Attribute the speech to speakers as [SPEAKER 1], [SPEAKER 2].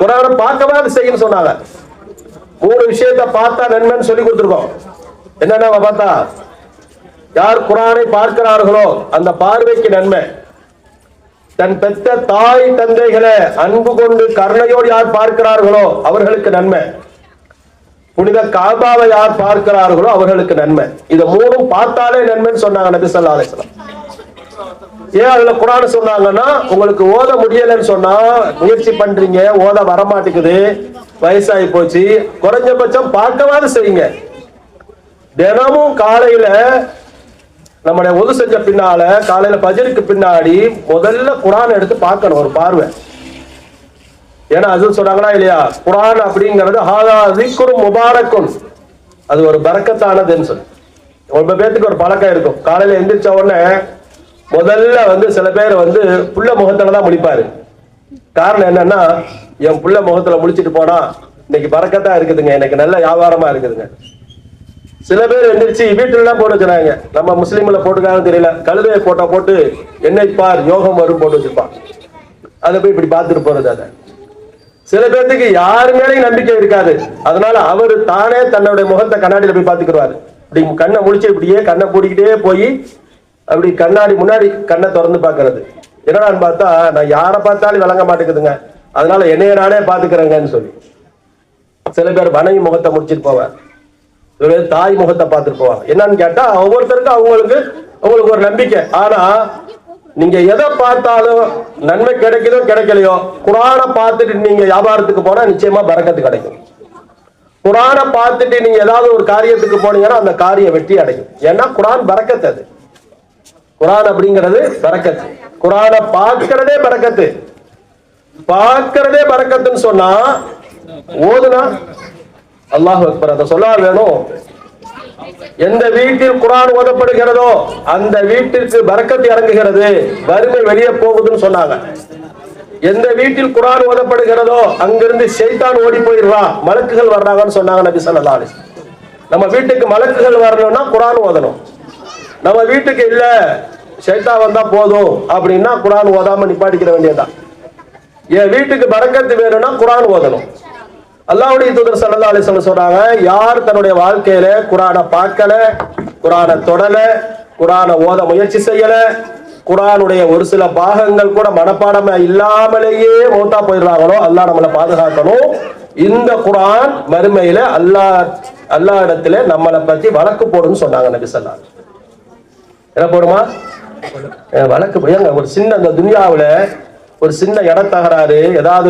[SPEAKER 1] குரானை பார்க்கவாது செய்யணும்னு சொன்னாங்க. 3 விஷயத்தை பார்த்தா நன்மைன்னு சொல்லி கொடுத்துருக்கோம். என்னென்ன பார்த்தா? யார் குரானை பார்க்கிறார்களோ அந்த பார்வைக்கு நன்மை. தன் பெத்த தாய் தந்தைகளை அன்பு கொண்டு கருணையோடு யார் பார்க்கிறார்களோ அவர்களுக்கு நன்மை. புனித காபாவை யார் பார்க்கிறார்களோ அவர்களுக்கு நன்மை. இதை 3 பார்த்தாலே நன்மைன்னு சொன்னாங்க நபி ஸல்லல்லாஹு அலைஹி வஸல்லம். ஏன் அதுல குரான் சொன்னாங்கன்னா, உங்களுக்கு ஓத முடியலன்னு சொன்னா, முயற்சி பண்றீங்க, ஓத வரமாட்டேங்குது, வயசாகி போச்சு, குறைஞ்சபட்சம் பார்க்கவாது செய்யுங்க. தினமும் காலையில நம்முடைய ஒது செஞ்ச பின்னால, காலையில பஜருக்கு பின்னாடி முதல்ல குரான் எடுத்து பார்க்கணும், ஒரு பார்வை. ஏன்னா அது சொன்னாங்களா இல்லையா, குரான் அப்படிங்கிறது ஹாதா ஸிக்ருன் முபாரக்குன், அது ஒரு பரக்கத்தானதுன்னு சொல்லி. ரொம்ப பேத்துக்கு ஒரு பழக்கம் இருக்கும், காலையில எந்திரிச்ச உடனே முதல்ல சில பேர் புள்ள முகத்துல தான் முழிப்பாரு. காரணம் என்னன்னா, என் புள்ள முகத்துல முழிச்சிட்டு போனா இன்னைக்கு பரக்கத்தா இருக்குதுங்க, எனக்கு நல்ல வியாபாரமா இருக்குதுங்க. சில பேர் எந்திரிச்சு வீட்டுல எல்லாம் போட்டு வச்சுறாங்க, நம்ம முஸ்லீம்ல போட்டுக்காக தெரியல, கழுதையை போட்டா போட்டு என்னை பார் யோகம் வரும் போட்டு வச்சிருப்பான், அதை போய் இப்படி பார்த்துட்டு போறது. அதை சில பேர்த்துக்கு யாரு மேலேயும் நம்பிக்கை இருக்காது, அதனால அவரு தானே தன்னுடைய முகத்தை கண்ணாடியில போய் பார்த்துக்கிறாரு. இப்படி கண்ணை முடிச்சு இப்படியே கண்ணை பூடிக்கிட்டே போய் அப்படி கண்ணாடி முன்னாடி கண்ணை திறந்து பார்க்கறது. என்னடான்னு பார்த்தா, நான் யாரை பார்த்தாலும் விளங்க மாட்டேங்குதுங்க, அதனால என்னைய நானே பாத்துக்கிறேங்கன்னு சொல்லி. சில பேர் மனைவி முகத்தை முடிச்சிட்டு போவார், சில பேர் தாய் முகத்தை பார்த்துட்டு போவாங்க. என்னன்னு கேட்டா ஒவ்வொருத்தருக்கும் அவங்களுக்கு ஒரு நம்பிக்கை. ஆனா நீங்க எதை பார்த்தாலும் நன்மை கிடைக்குதோ கிடைக்கலையோ, குரானை பார்த்துட்டு நீங்க வியாபாரத்துக்கு போனா நிச்சயமா பரக்கத்து கிடைக்கும். குரானை பார்த்துட்டு நீங்க ஏதாவது ஒரு காரியத்துக்கு போனீங்கன்னா அந்த காரியம் வெற்றி அடையும். ஏன்னா குரான் பரக்கத்து, அது குரான் அப்படிங்கிறது பரக்கத்து. குரானை பார்க்கிறதே பரக்கத்து, பார்க்கிறதே பரக்கத்துன்னு சொன்னா ஓதுனா அல்லாஹ் அக்பர் அதை சொல்ல வேணும். எந்த வீட்டில் குரான் ஓதப்படுகிறதோ அந்த வீட்டிற்கு பரக்கத்து இறங்குகிறது, வறுமை வெளியே போகுதுன்னு சொன்னாங்க. எந்த வீட்டில் குரான் ஓதப்படுகிறதோ அங்கிருந்து ஷைத்தான் ஓடி போயிடுறான், மலக்குகள் வர்றாங்கன்னு சொன்னாங்க நபி ஸல்லல்லாஹு அலைஹி வஸல்லம். நம்ம வீட்டுக்கு மலக்குகள் வரணும்னா குரான் ஓதணும். நம்ம வீட்டுக்கு இல்ல ஷைத்தான் வந்தா போதும் அப்படின்னா குரான் ஓதாம நிப்பாட்டிக்கிற வேண்டியதுதான். என் வீட்டுக்கு பரக்கத்து வேணும்னா குரான் ஓதணும். அல்லாஹ்வுடைய தூதர் ஸல்லல்லாஹு அலைஹி வஸல்லம் சொல்றாங்க, யார் தன்னுடைய வாழ்க்கையில குரானை பார்க்கல, குரானை தொடல, குரானை ஓத முயற்சி செய்யல, குரானுடைய ஒரு சில பாகங்கள் கூட மனப்பாடமா இல்லாமலேயே மௌத்தா போயிடுறாங்களோ, அல்லாஹ் நம்மளை பாதுகாக்கணும். இந்த குரான் மறுமையில அல்லாஹ் இடத்துல நம்மளை பத்தி வழக்கு போடுன்னு சொன்னாங்க நபி ஸல்லல்லாஹு அலைஹி வஸல்லம். என்ன போடுமா வழக்கு? ஒரு சின்ன அந்த துனியாவுல ஒரு சின்ன இட தகராறு, ஏதாவது